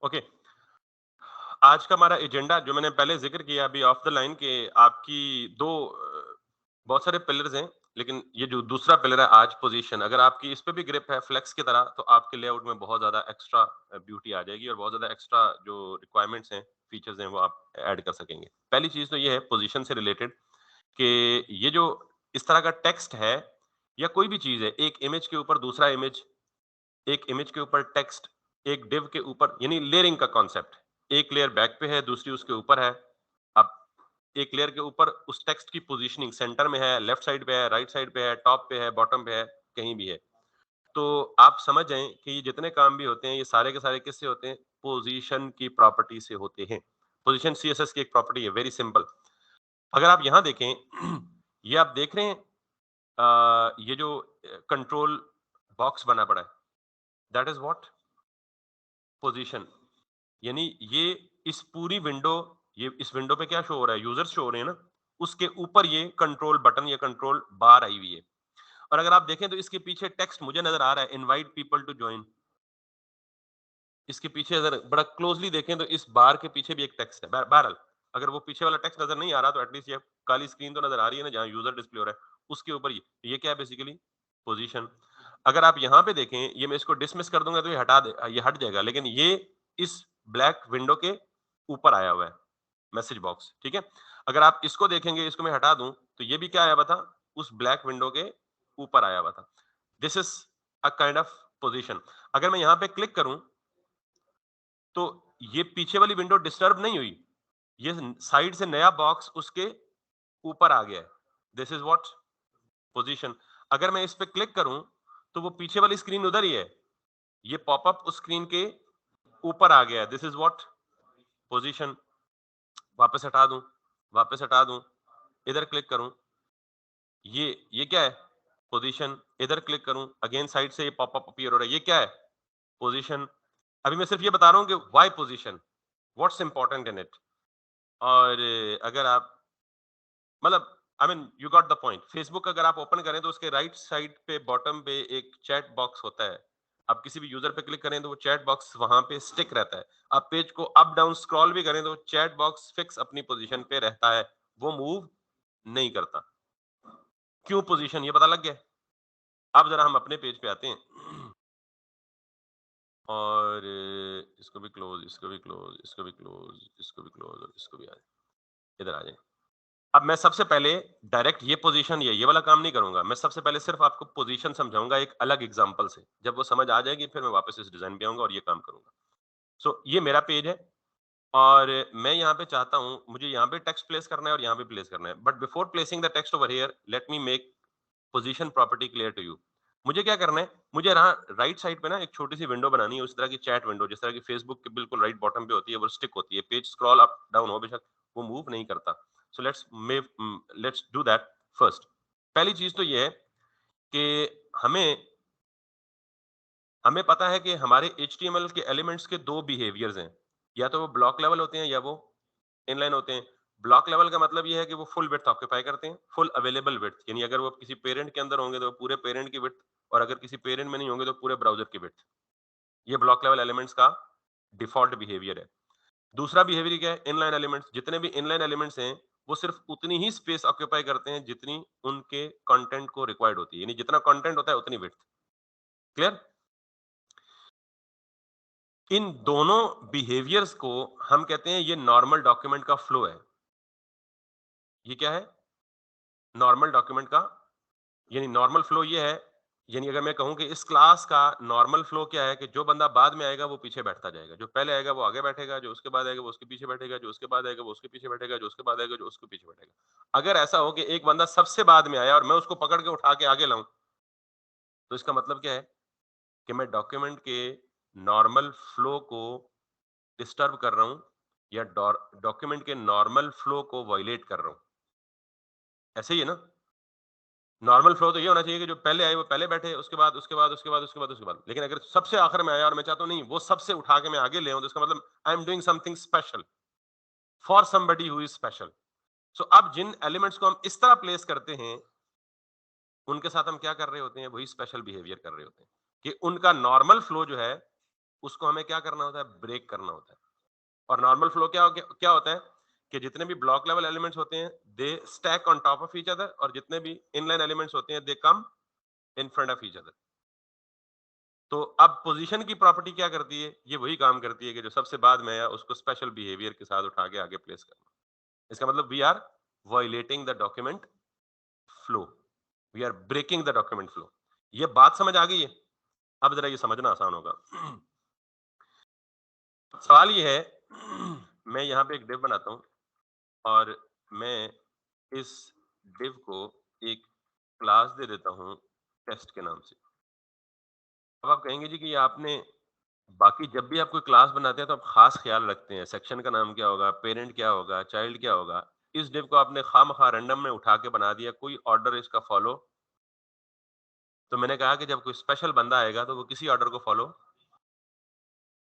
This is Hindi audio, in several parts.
ओके, आज का हमारा एजेंडा जो मैंने पहले जिक्र किया अभी ऑफ द लाइन के आपकी दो बहुत सारे पिलर्स हैं, लेकिन ये जो दूसरा पिलर है आज पोजीशन, अगर आपकी इस पे भी ग्रिप है फ्लेक्स की तरह, तो आपके लेआउट में बहुत ज्यादा एक्स्ट्रा ब्यूटी आ जाएगी और बहुत ज्यादा एक्स्ट्रा जो रिक्वायरमेंट्स हैं, फीचर्स हैं, वो आप ऐड कर सकेंगे। पहली चीज तो ये है पोजीशन से रिलेटेड कि ये जो इस तरह का टेक्स्ट है या कोई भी चीज है, एक इमेज के ऊपर दूसरा इमेज, एक इमेज के ऊपर टेक्स्ट, एक डिव के ऊपर, यानी लेयरिंग का कॉन्सेप्ट। एक लेयर बैक पे है, दूसरी उसके ऊपर है। अब एक लेयर के ऊपर उस टेक्स्ट की पोजीशनिंग सेंटर में है, लेफ्ट साइड पे है, राइट साइड पे है, टॉप पे है, बॉटम पे है, कहीं भी है। तो आप समझ जाएं कि ये जितने काम भी होते हैं, ये सारे के सारे किससे होते हैं? पोजीशन की प्रॉपर्टी से होते हैं। पोजीशन सीएसएस की एक प्रॉपर्टी है, वेरी सिंपल। अगर आप यहां देखें, ये आप देख रहे हैं, ये जो कंट्रोल बॉक्स बना पड़ा है, दैट इज व्हाट? पोजीशन। यानी ये इस पूरी विंडो, ये इस विंडो पे क्या शो हो रहा है? यूजर्स शो हो रहे हैं ना, उसके ऊपर ये कंट्रोल बटन या कंट्रोल बार आई हुई है। और अगर आप देखें तो इसके पीछे टेक्स्ट मुझे नजर आ रहा है, इनवाइट पीपल टू ज्वाइन। इसके पीछे अगर बड़ा क्लोजली देखें तो इस बार के पीछे भी एक टेक्स्ट है। बहरहाल, अगर वो पीछे वाला टेक्स्ट नजर नहीं आ रहा तो एटलीस्ट ये काली स्क्रीन तो नजर आ रही है ना, जहां यूजर डिस्प्ले हो रहा है उसके ऊपर ये क्या है? Basically position. अगर आप यहाँ पे देखें, ये मैं इसको डिसमिस कर दूंगा तो ये हट जाएगा, लेकिन ये इस ब्लैक विंडो के ऊपर आया हुआ है, मैसेज बॉक्स। ठीक है, अगर आप इसको देखेंगे, इसको मैं हटा दूं, तो ये भी क्या आया हुआ था? उस ब्लैक विंडो के ऊपर आया हुआ था। This is a kind of position. अगर मैं यहाँ पे क्लिक करूं तो ये पीछे वाली विंडो डिस्टर्ब नहीं हुई, ये साइड से नया बॉक्स उसके ऊपर आ गया है। This is what? पोजीशन। अगर मैं इस पे क्लिक करूं तो वो पीछे वाली स्क्रीन उधर ही है, ये पॉपअप उस स्क्रीन के ऊपर आ गया है। This is what? पोजीशन। वापस हटा दूं, वापस हटा दूं, इधर क्लिक करूं, ये क्या है? पोजीशन। इधर क्लिक करूं, अगेन साइड से ये पॉपअप अपीयर हो रहा है, ये क्या है? पोजीशन। अभी मैं सिर्फ ये बता रहा हूं कि why position, what's important in it. और अगर आप मतलब I mean you got the point. Facebook अगर आप ओपन करें तो उसके राइट साइड पे बॉटम पे एक चैट बॉक्स होता है। आप किसी भी यूजर पे क्लिक करें तो वो चैट बॉक्स वहां पे स्टिक रहता है। आप पेज को अप डाउन स्क्रॉल भी करें तो चैट बॉक्स फिक्स अपनी पोजीशन पे रहता है, वो मूव नहीं करता। क्यों पोजीशन? ये पता लग गया। अब जरा हम अपने पेज पे आते हैं और इसको भी क्लोज, इसको भी क्लोज, इसको भी क्लोज, इसको भी क्लोज और इसको भी आ जाए, इधर आ जाए। अब मैं सबसे पहले डायरेक्ट ये पोजीशन ये वाला काम नहीं करूंगा। मैं सबसे पहले सिर्फ आपको पोजीशन समझाऊंगा एक अलग एग्जांपल से। जब वो समझ आ जाएगी फिर मैं वापस इस डिजाइन पे आऊंगा और ये काम करूंगा। सो ये मेरा पेज है और मैं यहाँ पे चाहता हूँ, मुझे यहाँ पे टेक्स्ट प्लेस करना है और यहाँ पे प्लेस करना है। But before placing the text over here, let me make position property clear to you. मुझे क्या करना है? मुझे यहाँ राइट साइड पे ना एक छोटी सी विंडो बनानी है, उस तरह की चैट विंडो जिस तरह की फेसबुक के बिल्कुल राइट बॉटम पे होती है, वो स्टिक होती है। पेज स्क्रॉल अप डाउन हो बेशक, वो मूव नहीं करता। So let's do that first. पहली चीज तो ये है कि हमें हमें पता है कि हमारे HTML के एलिमेंट्स के दो बिहेवियर्स हैं, या तो वो ब्लॉक लेवल होते हैं या वो इनलाइन होते हैं। ब्लॉक लेवल का मतलब ये है कि वो फुल विड्थ ऑक्यूपाई करते हैं, फुल अवेलेबल विड्थ, यानी अगर वो किसी पेरेंट के अंदर होंगे तो वो पूरे पेरेंट की विड्थ, और अगर किसी पेरेंट में नहीं होंगे तो पूरे ब्राउजर की विड्थ। ये ब्लॉक लेवल एलिमेंट्स का डिफॉल्ट बिहेवियर है। दूसरा बिहेवियर क्या है? Inline elements. जितने भी इनलाइन एलिमेंट्स हैं वो सिर्फ उतनी ही स्पेस ऑक्यूपाई करते हैं जितनी उनके कंटेंट को रिक्वायर्ड होती है, यानी जितना कंटेंट होता है उतनी विड्थ। क्लियर? इन दोनों बिहेवियर्स को हम कहते हैं ये नॉर्मल डॉक्यूमेंट का फ्लो है। ये क्या है? नॉर्मल डॉक्यूमेंट का, यानी नॉर्मल फ्लो ये है, यानी अगर मैं कहूं कि इस क्लास का नॉर्मल फ्लो क्या है, कि जो बंदा बाद में आएगा वो पीछे बैठता जाएगा, जो पहले आएगा वो आगे बैठेगा, जो उसके बाद आएगा वो उसके पीछे बैठेगा, जो उसके बाद आएगा वो उसके पीछे बैठेगा, जो उसके बाद आएगा जो उसके पीछे बैठेगा। अगर ऐसा हो कि एक बंदा सबसे बाद में आया और मैं उसको पकड़ के उठा के आगे लाऊं, तो इसका मतलब क्या है? कि मैं डॉक्यूमेंट के नॉर्मल फ्लो को डिस्टर्ब कर रहा हूं या डॉक्यूमेंट के नॉर्मल फ्लो को वायलेट कर रहा हूं। ऐसे ही है ना? नॉर्मल फ्लो तो ये होना चाहिए कि जो पहले आए वो पहले बैठे, उसके बाद उसके बाद उसके बाद उसके बाद उसके बाद। लेकिन अगर सबसे आखिर में आया और मैं चाहता हूं नहीं वो सबसे उठा के मैं आगे ले आऊं, तो इसका मतलब I am doing something special for somebody who is special. So अब जिन एलिमेंट्स को हम इस तरह प्लेस करते हैं, उनके साथ हम क्या कर रहे होते हैं? वही स्पेशल बिहेवियर कर रहे होते हैं कि उनका नॉर्मल फ्लो जो है उसको हमें क्या करना होता है, ब्रेक करना होता है। और नॉर्मल फ्लो क्या होता है कि जितने भी ब्लॉक लेवल एलिमेंट्स होते हैं they stack on top of each other, और जितने भी इनलाइन एलिमेंट्स होते हैं they come in front of each other. तो अब पोजीशन की प्रॉपर्टी क्या करती है, ये वही काम करती है कि जो सबसे बाद में आया उसको स्पेशल बिहेवियर के साथ उठा के आगे प्लेस करना। इसका मतलब we are violating the document flow, we are breaking the document flow. ये बात समझ आ गई है? अब जरा ये समझना आसान होगा। सवाल ये है, मैं यहाँ पे एक डिव बनाता हूँ और मैं इस डिव को एक क्लास दे देता हूँ टेस्ट के नाम से। अब आप कहेंगे जी कि ये आपने बाकी जब भी आप कोई क्लास बनाते हैं तो आप खास ख्याल रखते हैं सेक्शन का नाम क्या होगा, पेरेंट क्या होगा, चाइल्ड क्या होगा। इस डिव को आपने खामखा रैंडम में उठा के बना दिया, कोई ऑर्डर इसका फॉलो। तो मैंने कहा कि जब कोई स्पेशल बंदा आएगा तो वो किसी ऑर्डर को फॉलो,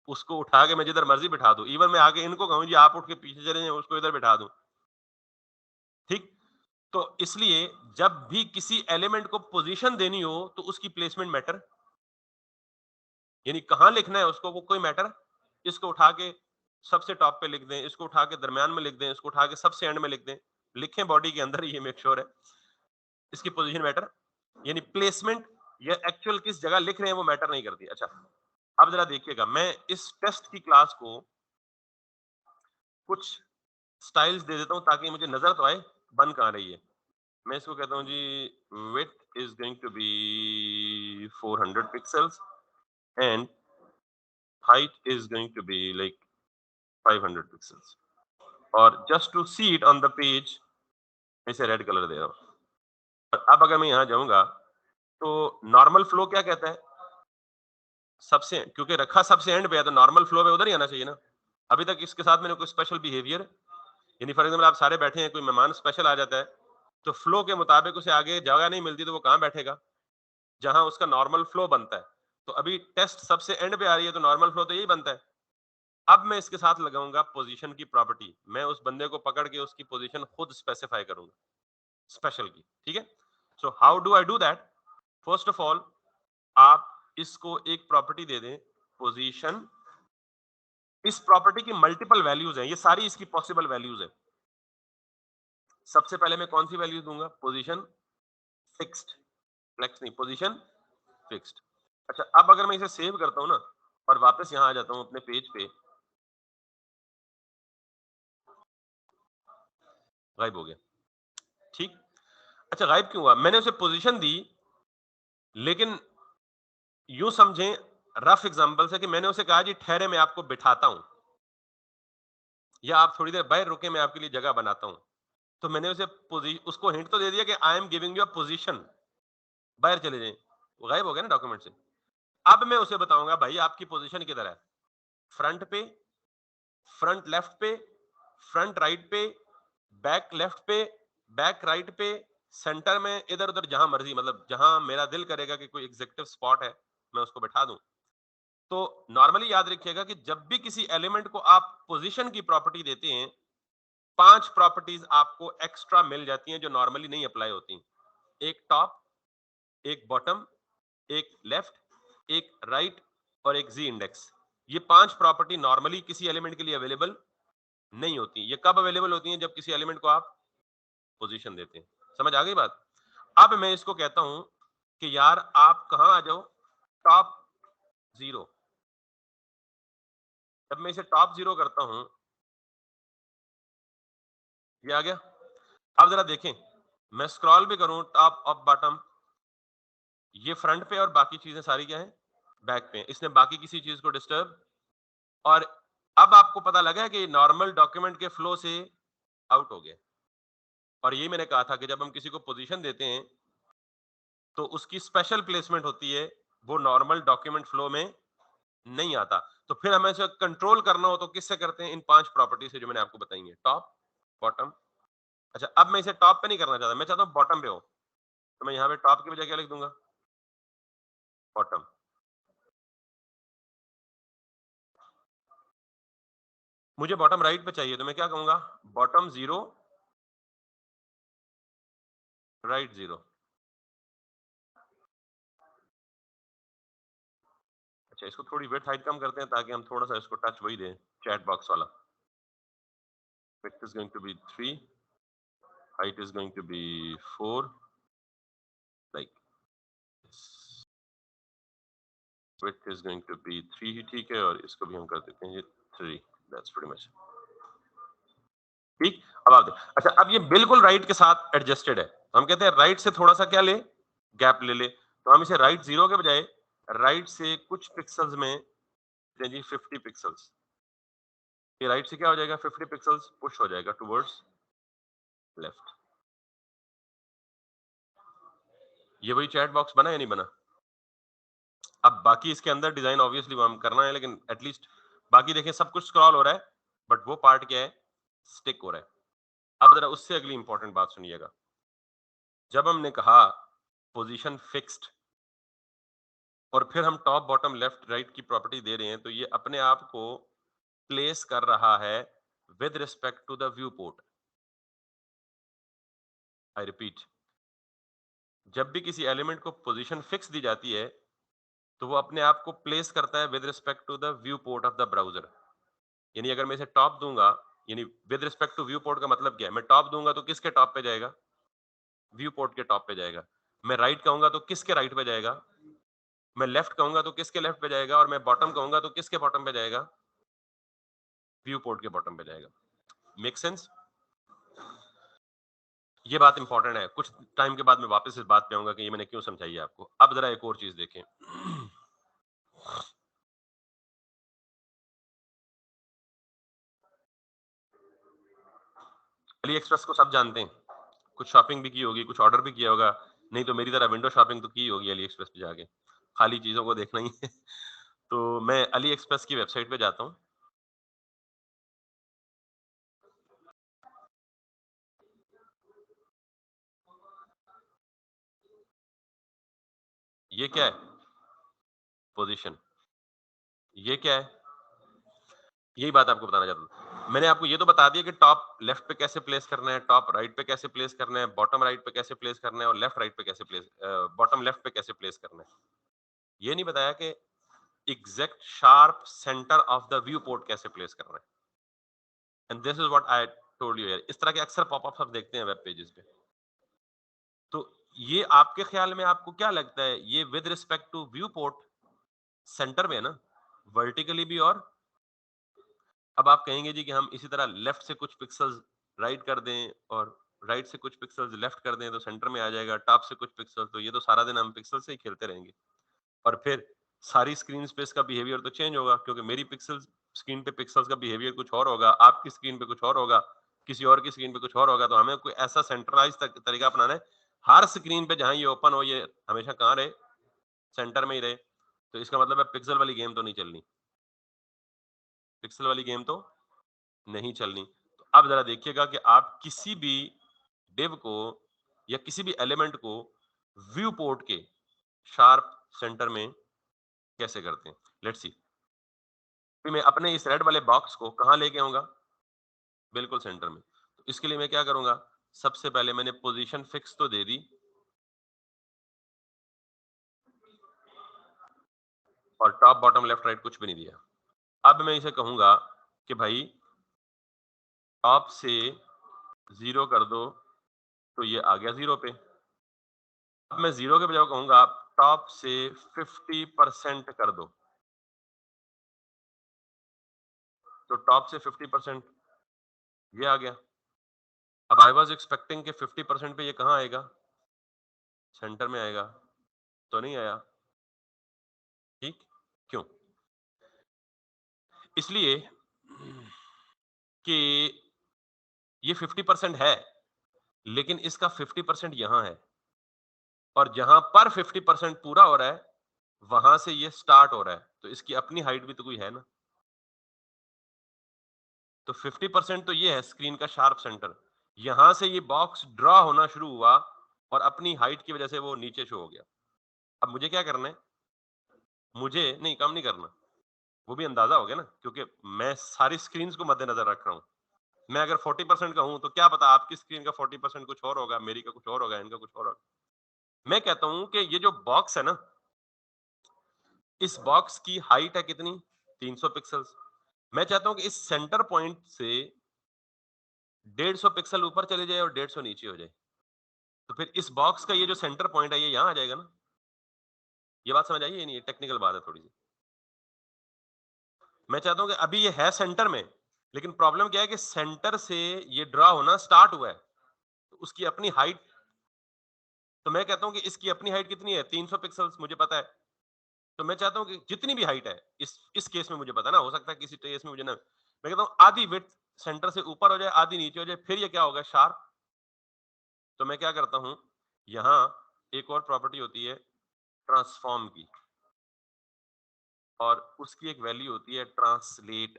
उसको उठा के मैं जिधर मर्जी बिठा दूं, इवन मैं आगे इनको कहूं जी आप उठ के पीछे चले जाएं, उसको इधर बिठा दूं। ठीक। तो इसलिए जब भी किसी एलिमेंट को पोजीशन देनी हो तो उसकी प्लेसमेंट मैटर, यानी कहां लिखना है उसको वो कोई मैटर। इसको उठा के सबसे टॉप पे लिख दें, इसको उठा के दरमियान में लिख दें, इसको उठा के सबसे एंड में लिख दें, लिखें बॉडी के अंदर, ये मेक श्योर है इसकी पोजीशन मैटर, यानी प्लेसमेंट या एक्चुअल किस जगह लिख रहे हैं वो मैटर नहीं करती। अच्छा, अब जरा देखिएगा, मैं इस टेस्ट की क्लास को कुछ स्टाइल्स दे देता हूं ताकि मुझे नजर तो आए बन कहां रही है। मैं इसको कहता हूं जी width is going to be 400 pixels and height is going to be like 500 pixels, और just to see it on the page मैं इसे रेड कलर दे रहा हूँ। और अब अगर मैं यहाँ जाऊंगा तो नॉर्मल फ्लो क्या कहता है, सबसे, क्योंकि रखा सबसे एंड पे है तो नॉर्मल फ्लो में उधर ही आना चाहिए ना। अभी तक इसके साथ मैंने कोई स्पेशल बिहेवियर, यानी फॉर एग्जाम्पल आप सारे बैठे हैं, कोई मेहमान स्पेशल आ जाता है तो फ्लो के मुताबिक उसे आगे जगह नहीं मिलती तो वो कहाँ बैठेगा, जहां उसका नॉर्मल फ्लो बनता है। तो अभी टेस्ट सबसे एंड पे आ रही है तो नॉर्मल फ्लो तो यही बनता है। अब मैं इसके साथ लगाऊंगा पोजीशन की प्रॉपर्टी, मैं उस बंदे को पकड़ के उसकी पोजीशन खुद स्पेसिफाई करूंगा स्पेशल की। ठीक है, so how do I do that. First of all आप इसको एक प्रॉपर्टी दे दें पोजीशन। इस प्रॉपर्टी की मल्टीपल वैल्यूज हैं, ये सारी इसकी पॉसिबल वैल्यूज है। सबसे पहले मैं कौन सी वैल्यू दूंगा, पोजीशन फिक्स्ड, फ्लेक्स नहीं, पोजीशन फिक्स्ड। अच्छा, अब अगर मैं इसे सेव करता हूं ना और वापस यहां आ जाता हूं अपने पेज पे, गायब हो गया। ठीक। अच्छा, गायब क्यों हुआ, मैंने उसे पोजीशन दी, लेकिन यूं समझें रफ एग्जांपल से कि मैंने उसे कहा जी ठहरे मैं आपको बिठाता हूं, या आप थोड़ी देर बाहर रुके मैं आपके लिए जगह बनाता हूं। तो मैंने उसे उसको हिंट तो दे दिया कि I am giving you a position, बाहर चले जाएं। वो गायब हो गया ना डॉक्यूमेंट से। अब मैं उसे बताऊंगा भाई आपकी पोजीशन किधर है, फ्रंट पे, फ्रंट लेफ्ट पे, फ्रंट राइट पे, बैक लेफ्ट पे, बैक राइट पे, सेंटर में, इधर उधर जहां मर्जी, मतलब जहां मेरा दिल करेगा कि कोई एग्जीक्यूटिव स्पॉट है मैं उसको बैठा दूं। तो नॉर्मली याद रखिएगा कि जब भी किसी एलिमेंट को आप पोजीशन की प्रॉपर्टी देते हैं, 5 प्रॉपर्टीज आपको एक्स्ट्रा मिल जाती हैं जो नॉर्मली नहीं अप्लाई होती। एक टॉप, एक बॉटम, एक लेफ्ट, एक राइट और एक जी इंडेक्स। ये 5 प्रॉपर्टी नॉर्मली किसी एलिमेंट के लिए अवेलेबल नहीं होती। ये कब अवेलेबल होती हैं, जब किसी एलिमेंट को आप पोजीशन देते हैं। समझ आ गई बात। अब मैं इसको कहता हूं कि यार आप कहां आ जाओ, टॉप 0। जब मैं इसे टॉप 0 करता हूं, ये आ गया। अब जरा देखें, मैं स्क्रॉल भी करूं टॉप अप बॉटम, ये फ्रंट पे और बाकी चीजें सारी क्या है, बैक पे। इसने बाकी किसी चीज को डिस्टर्ब, और अब आपको पता लगा है कि नॉर्मल डॉक्यूमेंट के फ्लो से आउट हो गया। और यही मैंने कहा था कि जब हम किसी को पोजीशन देते हैं तो उसकी स्पेशल प्लेसमेंट होती है, वो नॉर्मल डॉक्यूमेंट फ्लो में नहीं आता। तो फिर हमें इसे कंट्रोल करना हो तो किससे करते हैं, इन 5 प्रॉपर्टी से जो मैंने आपको बताई है, टॉप, बॉटम। अच्छा, अब मैं इसे टॉप पे नहीं करना चाहता, मैं चाहता हूं बॉटम पे हो, तो मैं यहाँ पे टॉप की बजाय क्या लिख दूंगा, बॉटम। मुझे बॉटम राइट पे चाहिए तो मैं क्या कहूंगा, बॉटम 0, राइट 0। अच्छा, इसको थोड़ी विड्थ हाइट कम करते हैं ताकि हम थोड़ा सा इसको टच वही दें, चैट बॉक्स वाला। Width is going to be 3, height is going to be 4, like this. Width is going to be 3 ही ठीक है, और इसको भी हम कर देते हैं ये 3. That's pretty much ठीक। अब आप देखो, अच्छा अब ये बिल्कुल राइट के साथ एडजस्टेड है, तो हम कहते हैं राइट से थोड़ा सा क्या ले, गैप ले ले, तो हम इसे राइट 0 के बजाय राइट से कुछ पिक्सल्स में जी 50 पिक्सल्स, ये राइट से क्या हो जाएगा, 50 पिक्सल्स पुश हो जाएगा टुवर्ड्स लेफ्ट। ये वही चैट बॉक्स बना या नहीं बना? अब बाकी इसके अंदर डिजाइन ऑब्वियसली हम करना है, लेकिन एटलीस्ट बाकी देखें सब कुछ स्क्रॉल हो रहा है, बट वो पार्ट क्या है, स्टिक हो रहा है। अब जरा उससे अगली इंपॉर्टेंट बात सुनिएगा, जब हमने कहा पोजीशन फिक्स्ड और फिर हम टॉप बॉटम लेफ्ट राइट की प्रॉपर्टी दे रहे हैं, तो ये अपने आप को प्लेस कर रहा है with respect to the view port. I repeat, जब भी किसी एलिमेंट को पोजीशन फिक्स दी जाती है तो वो अपने आप को प्लेस करता है with respect to the view port of the browser. यानी अगर मैं इसे टॉप दूंगा, यानी with respect to viewport का मतलब क्या है, मैं टॉप दूंगा तो किसके टॉप पे जाएगा, व्यू पोर्ट के टॉप पे जाएगा। मैं राइट कहूंगा तो किसके राइट पे जाएगा, मैं लेफ्ट कहूंगा तो किसके लेफ्ट पे जाएगा, और मैं बॉटम कहूंगा तो किसके बॉटम पे जाएगा, व्यू पोर्ट के बॉटम पे जाएगा। Make sense? ये बात इंपॉर्टेंट है, कुछ टाइम के बाद मैं वापस इस बात पे आऊंगा कि ये मैंने क्यों समझाई है आपको। अब जरा एक और चीज देखें। अली एक्सप्रेस को सब जानते हैं, कुछ शॉपिंग भी की होगी, कुछ ऑर्डर भी किया होगा, नहीं तो मेरी तरह विंडो शॉपिंग तो की होगी अली एक्सप्रेस पे जाके, खाली चीजों को देखना ही है। तो मैं अली एक्सप्रेस की वेबसाइट पे जाता हूँ। ये क्या है, पोजीशन, ये क्या है, यही बात आपको बताना चाहता हूँ। मैंने आपको ये तो बता दिया कि टॉप लेफ्ट पे कैसे प्लेस करना है, टॉप राइट पे कैसे प्लेस करना है, बॉटम राइट पे कैसे प्लेस करना है, और लेफ्ट राइट पे कैसे प्लेस, बॉटम लेफ्ट पे कैसे प्लेस करना है। ये नहीं बताया कि exact sharp centre of the view port कैसे प्लेस करना है। And this is what I told you. इस तरह के अक्सर पॉपअप्स आप देखते हैं वेब पेजेस पे। तो ये आपके ख्याल में आपको क्या लगता है, ये with respect to viewport centre में है ना, वर्टिकली भी, और अब आप कहेंगे जी कि हम इसी तरह लेफ्ट से कुछ पिक्सल्स राइट कर दें और राइट से कुछ पिक्सल्स लेफ्ट कर दें तो सेंटर में आ जाएगा, टॉप से कुछ पिक्सल, तो ये तो सारा दिन हम पिक्सल से ही खेलते रहेंगे, और फिर सारी स्क्रीन स्पेस का बिहेवियर तो चेंज होगा, क्योंकि मेरी पिक्सल्स स्क्रीन पे पिक्सल्स का बिहेवियर कुछ और होगा, आपकी स्क्रीन पे कुछ और होगा, किसी और की स्क्रीन पे कुछ और होगा। तो हमें कोई ऐसा सेंट्रलाइज तरीका अपनाना है, हर स्क्रीन पे जहां ये ओपन हो ये हमेशा कहाँ रहे, सेंटर में ही रहे। तो इसका मतलब है पिक्सल वाली गेम तो नहीं चलनी, पिक्सल वाली गेम तो नहीं चलनी। तो अब जरा देखिएगा कि आप किसी भी डिव को या किसी भी एलिमेंट को व्यू पोर्ट के शार्प सेंटर में कैसे करते हैं। लेट्स सी, मैं अपने इस रेड वाले बॉक्स को कहां लेके आऊंगा, बिल्कुल सेंटर में। तो इसके लिए मैं क्या करूंगा, सबसे पहले मैंने पोजीशन फिक्स तो दे दी, और टॉप बॉटम लेफ्ट राइट कुछ भी नहीं दिया। अब मैं इसे कहूंगा कि भाई टॉप से 0 कर दो, तो ये आ गया 0 पे। अब मैं 0 के बजाय कहूंगा टॉप से 50% कर दो, तो टॉप से 50% ये आ गया। अब आई वाज एक्सपेक्टिंग कि 50% पे ये कहाँ आएगा, सेंटर में आएगा, तो नहीं आया। ठीक, क्यों? इसलिए कि ये 50% है, लेकिन इसका 50% यहां है, और जहां पर 50% पूरा हो रहा है वहां से ये स्टार्ट हो रहा है, तो इसकी अपनी हाइट भी तो कोई है ना। तो 50% तो ये है स्क्रीन का शार्प सेंटर, यहां से ये बॉक्स ड्रॉ होना शुरू हुआ और अपनी हाइट की वजह से वो नीचे शो हो गया। अब मुझे क्या करना है, मुझे नहीं कम नहीं करना, वो भी अंदाजा हो गया ना, क्योंकि मैं सारी स्क्रीन को मद्देनजर रख रहा हूँ। मैं अगर 40% का हूं तो क्या पता आपकी स्क्रीन का 40% कुछ और होगा, मेरी का कुछ और होगा, इनका कुछ और होगा। मैं कहता हूं कि ये जो बॉक्स है ना, इस बॉक्स की हाइट है कितनी? 300 पिक्सल्स। मैं चाहता हूं कि इस सेंटर पॉइंट से 150 पिक्सल ऊपर चले जाए और 150 नीचे हो जाए। तो फिर इस बॉक्स का ये जो सेंटर पॉइंट है ये यहां आ जाएगा ना। ये बात समझ आई है? नहीं, टेक्निकल बात है थोड़ी सी। मैं चाहता हूं कि अभी ये है सेंटर में, लेकिन प्रॉब्लम क्या है कि सेंटर से ये ड्रा होना स्टार्ट हुआ है, तो उसकी अपनी हाइट, तो मैं कहता हूं कि इसकी अपनी हाइट कितनी है? 300 पिक्सल्स, मुझे पता है। तो मैं चाहता हूं कि जितनी भी हाइट है, इस केस में मुझे पता ना, हो सकता है किसी केस में मुझे ना, मैं कहता हूं आधी विड्थ सेंटर से ऊपर हो जाए, आधी नीचे हो जाए, फिर ये क्या होगा? शार्प। तो मैं क्या करता हूं, यहां एक और प्रॉपर्टी होती है ट्रांसफॉर्म की, और उसकी एक वैल्यू होती है ट्रांसलेट।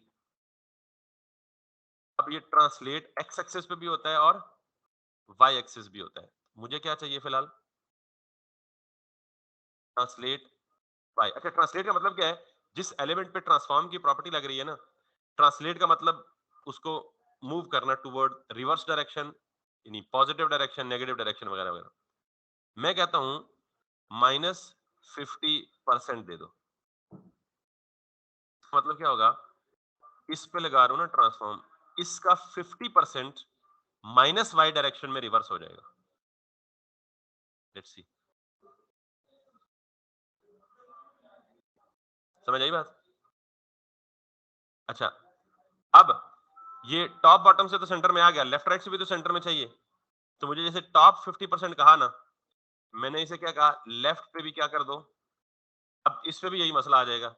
अब ये ट्रांसलेट एक्स एक्सिस पे भी होता है और वाई एक्सिस भी होता है। मुझे क्या चाहिए फिलहाल? Translate Y. अच्छा, ट्रांसलेट का मतलब क्या है? जिस एलिमेंट पे ट्रांसफॉर्म की प्रॉपर्टी लग रही है ना, ट्रांसलेट का मतलब उसको मूव करना टुवर्ड रिवर्स डायरेक्शन, यानी पॉजिटिव डायरेक्शन, नेगेटिव डायरेक्शन वगैरह वगैरह। मैं कहता हूं -50% दे दो। मतलब क्या होगा? इस पे लगा रहा हूं ना ट्रांसफॉर्म, इसका 50% माइनस वाई डायरेक्शन में रिवर्स हो जाएगा। लेट्स सी, समझ आई बात? अच्छा, अब ये टॉप बॉटम से तो सेंटर में आ गया, लेफ्ट राइट से भी तो सेंटर में चाहिए। तो मुझे जैसे टॉप 50% कहा ना, मैंने इसे क्या कहा? लेफ्ट पे भी क्या कर दो। अब इस पे भी यही मसला आ जाएगा।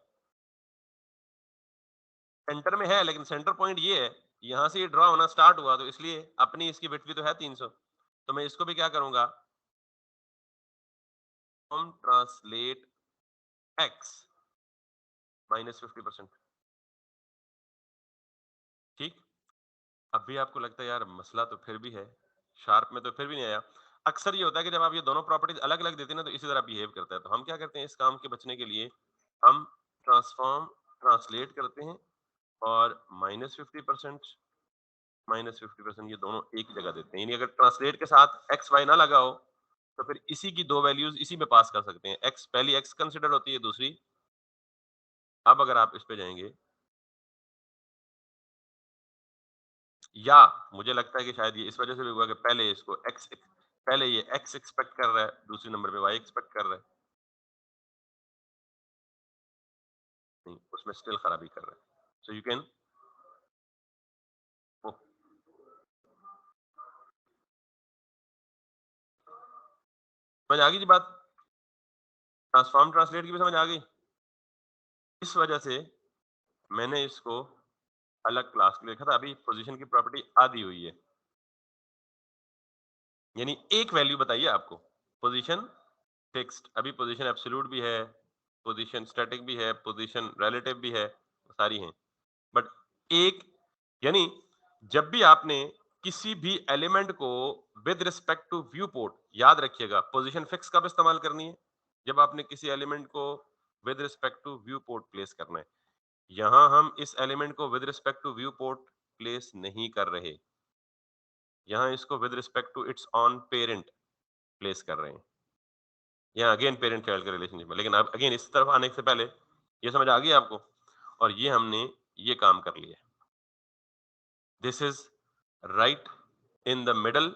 सेंटर में है, लेकिन सेंटर पॉइंट ये है, यहां से ये ड्रॉ होना स्टार्ट हुआ, तो इसलिए अपनी इसकी विड्थ भी तो है 300। तो मैं इसको भी क्या करूंगा? हम ट्रांसलेट एक्स -50%। ठीक। अब भी आपको लगता है यार मसला तो फिर भी है, शार्प में तो फिर भी नहीं आया। अक्सर ये होता है कि जब आप ये दोनों प्रॉपर्टीज अलग अलग देते हैं ना, तो इसी तरह बिहेव करता है। तो हम क्या करते हैं इस काम के बचने के लिए? हम ट्रांसफॉर्म ट्रांसलेट करते हैं, और -50% -50% ये दोनों एक ही जगह देते हैं। यानी अगर ट्रांसलेट के साथ एक्स वाई ना लगा हो, तो फिर इसी की दो वैल्यूज इसी में पास कर सकते हैं। एक्स, पहली एक्स कंसिडर होती है, दूसरी। अब अगर आप इस पे जाएंगे, या मुझे लगता है कि शायद ये इस वजह से भी हुआ कि पहले इसको एक्स, पहले ये एक्स एक्सपेक्ट कर रहा है, दूसरे नंबर पे वाई एक्सपेक्ट कर रहा है। नहीं, उसमें स्टिल खराबी कर रहा है। सो यू कैन, समझ आ गई जी बात? ट्रांसफॉर्म ट्रांसलेट की भी समझ आ गई। इस वजह से मैंने इसको अलग क्लास में लिखा था। अभी पोजीशन की प्रॉपर्टी आधी हुई है, यानी एक वैल्यू बताइए आपको। पोजीशन फिक्स्ड, अभी पोजीशन एब्सोल्यूट भी है, पोजीशन स्टैटिक भी है, पोजीशन रिलेटिव भी है, सारी हैं। बट एक, यानी जब भी आपने किसी भी एलिमेंट को with respect to viewport, याद रखिएगा पोजीशन फिक्स कब इस्तेमाल करनी है? जब आपने किसी एलिमेंट को with respect to viewport place करना है। यहां हम इस एलिमेंट को with respect to viewport place नहीं कर रहे, यहां इसको with respect to its on parent place कर रहे हैं। यहाँ अगेन पेरेंट चाइल्ड का रिलेशनशिप है, लेकिन अब अगेन इस तरफ आने से पहले ये समझ आ गई आपको? और ये हमने ये काम कर लिया। This is right in the middle,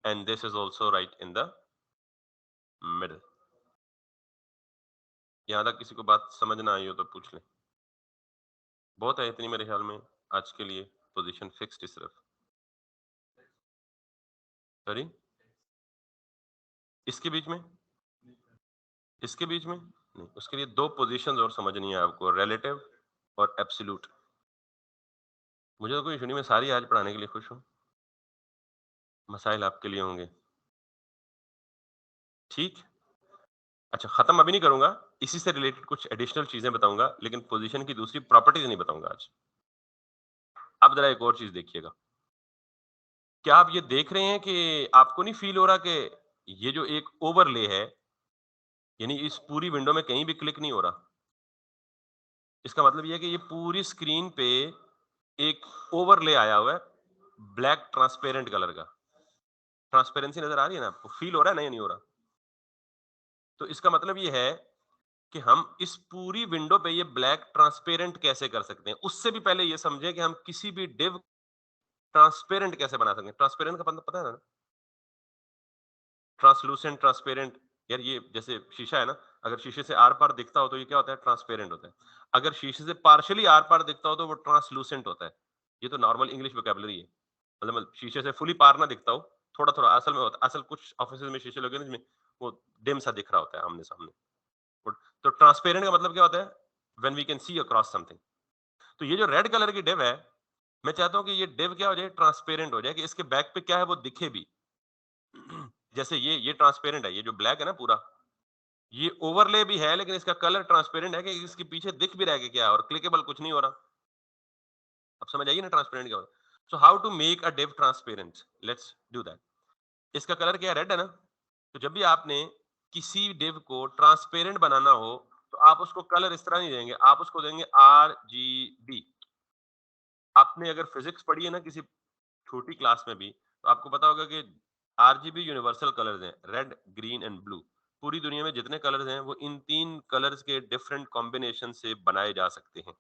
and this is also right in the middle. यहाँ तक किसी को बात समझ ना आई हो तो पूछ लें। बहुत है इतनी मेरे ख्याल में आज के लिए। पोजीशन फिक्स्ड सिर्फ, सॉरी, इसके बीच में, इसके बीच में नहीं, उसके लिए दो पोजीशंस और समझनी है आपको, रिलेटिव और एब्सोल्यूट। मुझे तो कोई इशू नहीं, मैं सारी आज पढ़ाने के लिए खुश हूँ। मसाइल आपके लिए होंगे। ठीक। अच्छा, खत्म अभी नहीं करूंगा, इसी से रिलेटेड कुछ एडिशनल चीजें बताऊंगा, लेकिन पोजीशन की दूसरी प्रॉपर्टीज नहीं बताऊंगा आज। अब जरा एक और चीज देखिएगा। क्या आप ये देख रहे हैं कि आपको नहीं फील हो रहा कि ये जो एक ओवरले है, यानी इस पूरी विंडो में कहीं भी क्लिक नहीं हो रहा? इसका मतलब ये है कि ये पूरी स्क्रीन पे एक ओवरले आया हुआ है, ब्लैक ट्रांसपेरेंट कलर का। ट्रांसपेरेंसी नजर आ रही है ना आपको? फील हो रहा है? नहीं, नहीं हो रहा? तो इसका मतलब ये है कि हम इस पूरी विंडो पे ये ब्लैक ट्रांसपेरेंट कैसे कर सकते हैं। उससे भी पहले ये समझें कि हम किसी भी डिव ट्रांसपेरेंट कैसे बना सकते हैं। ट्रांसपेरेंट का मतलब पता है ना? Translucent, transparent. यार ये जैसे शीशा है ना, अगर शीशे से आर-पार दिखता हो तो ये क्या होता है? ट्रांसपेरेंट होता है। अगर शीशे से पार्शियली आर-पार दिखता हो तो वो ट्रांसलूसेंट होता है। ये तो नॉर्मल इंग्लिश वोकैब्युलरी है। मतलब शीशे से फुली पार ना दिखता हो, थोड़ा-थोड़ा असल में होता है। असल कुछ ऑफिसेज़ में शीशे लगे हैं ना जिसमें वो डिम सा दिख रहा होता है आमने-सामने। गुड। तो ट्रांसपेरेंट का मतलब क्या होता है? When we can see across something. तो ये जो रेड कलर की डिव है, मैं चाहता हूँ कि ये डिव क्या हो जाए? ट्रांसपेरेंट हो जाए कि इसके बैक पे क्या है वो दिखे भी। जैसे ये ट्रांसपेरेंट है, ये जो ब्लैक है ना पूरा, ये ओवरले भी है लेकिन इसका कलर ट्रांसपेरेंट है कि इसके पीछे दिख भी रहा है कि क्या है और क्लिकेबल कुछ नहीं हो रहा। अब समझ आइए ना ट्रांसपेरेंट क्या होता है। So how to make a div transparent? Let's do that. इसका कलर क्या है? रेड है ना? तो जब भी आपने किसी डिव को ट्रांसपेरेंट बनाना हो तो आप उसको कलर इस तरह नहीं देंगे, आप उसको देंगे RGB। आपने अगर फिजिक्स पढ़ी है ना किसी छोटी क्लास में भी, तो आपको पता होगा कि आरजीबी यूनिवर्सल कलर्स हैं, रेड, ग्रीन एंड ब्लू। पूरी दुनिया में जितने कलर्स हैं वो इन तीन कलर्स के डिफरेंट कॉम्बिनेशन से बनाए जा सकते हैं।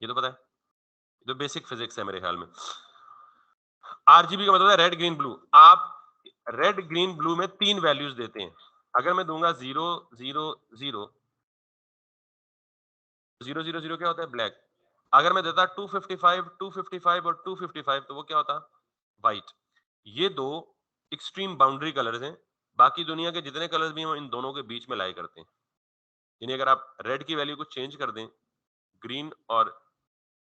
ये तो पता है, ये तो बेसिक फिजिक्स है मेरे ख्याल में। आरजीबी का मतलब है रेड, ग्रीन, ब्लू। आप रेड, ग्रीन, ब्लू में तीन वैल्यूज देते हैं। अगर मैं दूंगा 0 0 0, 0 0 0 क्या होता है? ब्लैक। अगर मैं देता 255 255 और 255 तो वो क्या होता? व्हाइट। ये दो एक्सट्रीम बाउंड्री कलर्स हैं। बाकी दुनिया के जितने कलर्स भी हैं वो इन दोनों के बीच में लाई करते हैं। यानी अगर आप रेड की वैल्यू को चेंज कर दें, ग्रीन और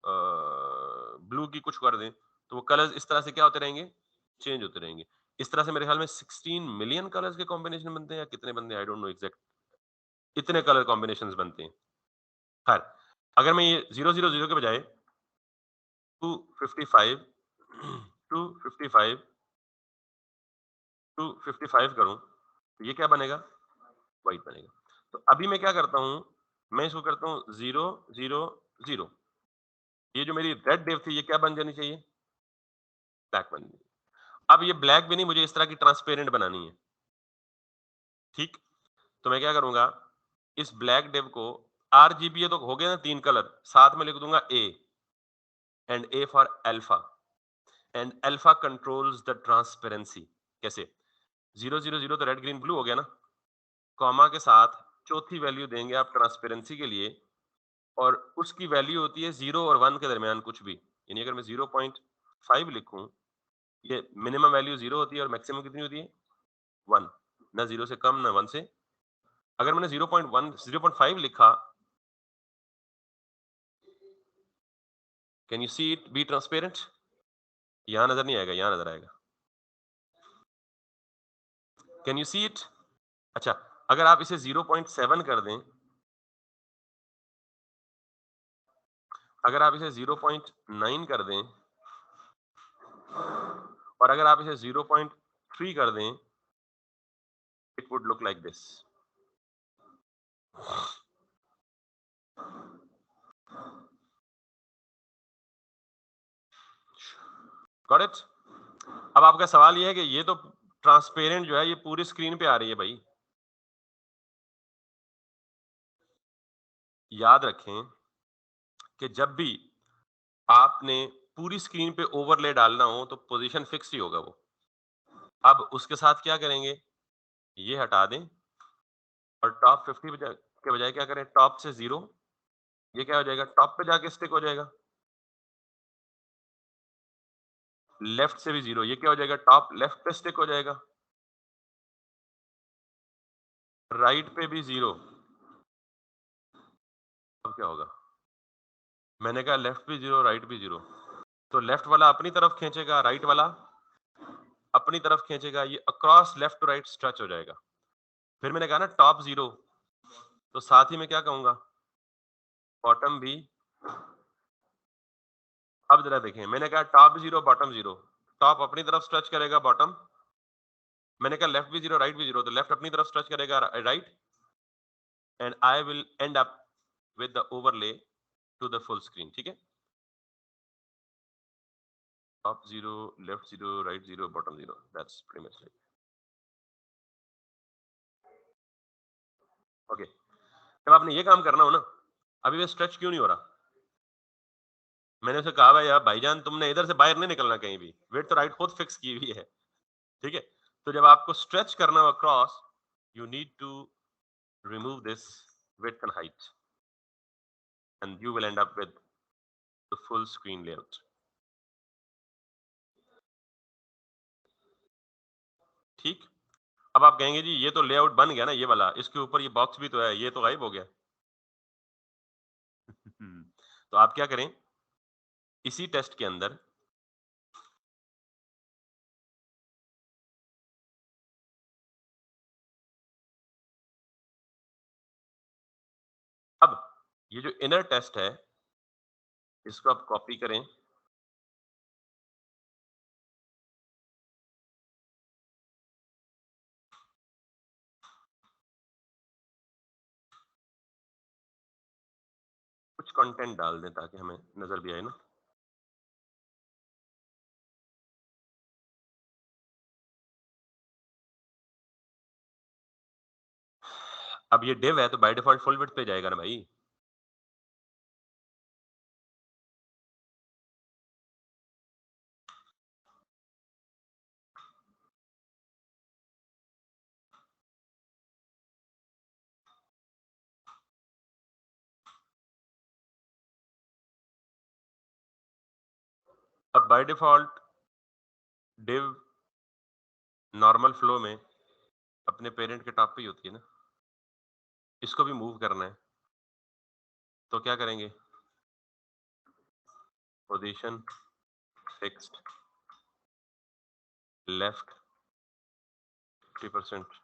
ब्लू की कुछ कर दें, तो वो कलर्स इस तरह से क्या होते रहेंगे? चेंज होते रहेंगे। इस तरह से मेरे ख्याल में 16 मिलियन कलर्स के कॉम्बिनेशन बनते हैं या कितने बनते हैं, आई डोंट नो एग्जैक्ट। इतने कलर कॉम्बिनेशंस बनते हैं। खैर, अगर मैं ये 0 0 0 के बजाय 255 255 255 करूं तो ये क्या बनेगा? व्हाइट बनेगा। तो अभी मैं क्या करता हूँ, मैं इसको करता हूँ 0 0 0। ये जो मेरी रेड डिव थी ये क्या बन जानी चाहिए? ब्लैक बन जानी। अब ये ब्लैक भी नहीं, मुझे इस तरह की ट्रांसपेरेंट बनानी है। ठीक। तो मैं क्या करूंगा, इस ब्लैक डिव को, आरजीबी तो हो गया ना तीन कलर, साथ में लिख दूंगा A, and A for alpha. And alpha controls the transparency. कैसे? 0 0 0 तो रेड, ग्रीन, ब्लू हो गया ना। कॉमा के साथ चौथी वैल्यू देंगे आप ट्रांसपेरेंसी के लिए, और उसकी वैल्यू होती है 0 और 1 के दरमियान कुछ भी। यानी अगर मैं 0.5 लिखूं, ये मिनिमम वैल्यू 0 होती है और मैक्सिमम कितनी होती है? 1। ना 0 से कम ना 1 से। अगर मैंने 0.1 0.5 लिखा, can you see it be transparent? यहां नजर नहीं आएगा, यहां नजर आएगा। Can you see it? अच्छा, अगर आप इसे 0.7 कर दें, अगर आप इसे 0.9 कर दें, और अगर आप इसे 0.3 कर दें, it would look like this. Got it? अब आपका सवाल ये है कि ये तो ट्रांसपेरेंट जो है ये पूरी स्क्रीन पे आ रही है भाई। याद रखें कि जब भी आपने पूरी स्क्रीन पे ओवरले डालना हो तो पोजीशन फिक्स ही होगा वो। अब उसके साथ क्या करेंगे, ये हटा दें और टॉप 50 के बजाय क्या करें, टॉप से 0। ये क्या हो जाएगा? टॉप पे जाके स्टिक हो जाएगा। लेफ्ट से भी 0, ये क्या हो जाएगा? टॉप लेफ्ट पे स्टिक हो जाएगा। राइट पे भी 0। अब क्या होगा? मैंने कहा लेफ्ट भी 0 राइट भी 0। तो लेफ्ट वाला अपनी तरफ खींचेगा, राइट वाला अपनी तरफ खींचेगा, ये across left to right stretch हो जाएगा। फिर मैंने कहा ना टॉप 0, तो साथ ही मैं क्या कहूंगा? बॉटम भी। अब जरा देखें, मैंने कहा टॉप 0 बॉटम 0। टॉप अपनी तरफ स्ट्रेच करेगा, बॉटम। मैंने कहा लेफ्ट भी 0 राइट भी 0, तो लेफ्ट अपनी तरफ स्ट्रेच करेगा, right. And I will end up with the overlay to the full screen. ठीक है? Top 0, left 0, right 0, bottom 0, that's pretty much. Okay, जब आपने ये काम करना हो ना, अभी ये स्ट्रेच क्यों नहीं हो रहा? मैंने उसे कहा, भाई यार भाईजान तुमने इधर से बाहर नहीं निकलना कहीं भी, वेट तो राइट खुद फिक्स की हुई है, ठीक है? तो जब आपको स्ट्रेच करना हो across, you need to remove this width and height and you will end up with the full screen layout. ठीक? अब आप कहेंगे जी ये तो लेआउट बन गया ना ये वाला, इसके ऊपर ये बॉक्स भी तो है, ये तो गायब हो गया। तो आप क्या करें, इसी टेस्ट के अंदर अब ये जो इनर टेस्ट है, इसको आप कॉपी करें। कुछ कंटेंट डाल दें ताकि हमें नजर भी आए ना। अब ये div है तो बाय डिफॉल्ट फुल विड्थ पे जाएगा ना भाई। अब by default div normal flow में अपने पेरेंट के टॉप पे ही होती है ना, इसको भी मूव करना है, तो क्या करेंगे, position fixed left 50%,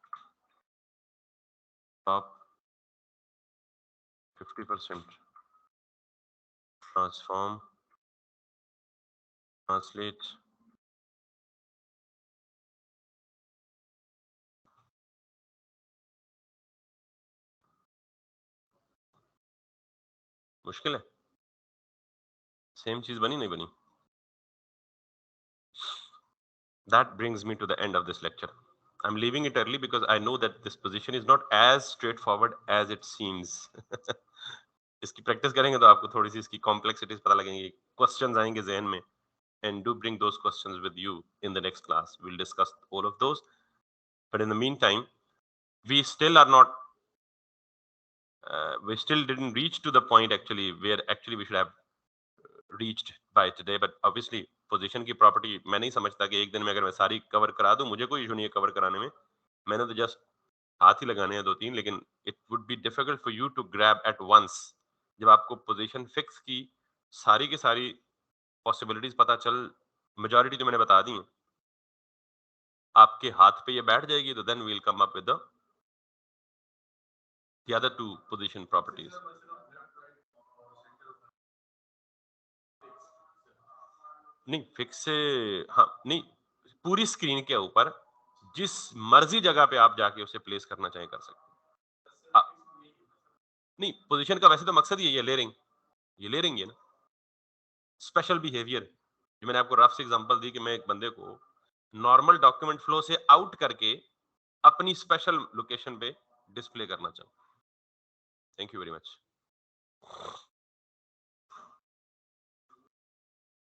top 50%, transform, translate, मुश्किल है, सेम चीज बनी नहीं बनी। That brings me to the end of this lecture. I'm leaving it early because I know that this position is not as straightforward as it seems. इसकी प्रैक्टिस करेंगे तो आपको थोड़ी सी इसकी कॉम्प्लेक्सिटीज पता लगेंगी, क्वेश्चंस आएंगे जहन में, and do bring those questions with you in the next class. We'll discuss all of those. But in the meantime, we still are not, we still didn't reach to the point actually where actually we should have reached by today. But obviously, position की प्रॉपर्टी मैं नहीं समझता कि एक दिन में अगर मैं सारी कवर करा दूं, मुझे कोई इशू नहीं है कवर कराने में। मैंने तो जस्ट हाथ ही लगाने हैं दो तीन, लेकिन it would be difficult for you to grab at once. जब आपको पोजीशन फिक्स की सारी की सारी पॉसिबिलिटीज पता चल, मेजॉरिटी तो मैंने बता दी है, आपके हाथ पे ये बैठ जाएगी, तो then we'll come up with the other two position properties. नहीं फिक्स से, हाँ नहीं, पूरी स्क्रीन के ऊपर जिस मर्जी जगह पे आप जाके उसे प्लेस करना चाहें कर सकते हैं। नहीं पोजीशन का वैसे तो मकसद ही है, ये लेयरिंग, ये लेयरिंग है ना, स्पेशल बिहेवियर। जो मैंने आपको रफ से एग्जांपल दी कि मैं एक बंदे को नॉर्मल डॉक्यूमेंट फ्लो से आउट करके अपनी स्पेशल लोकेशन पे डिस्प्ले करना चाहूँ। Thank you very much.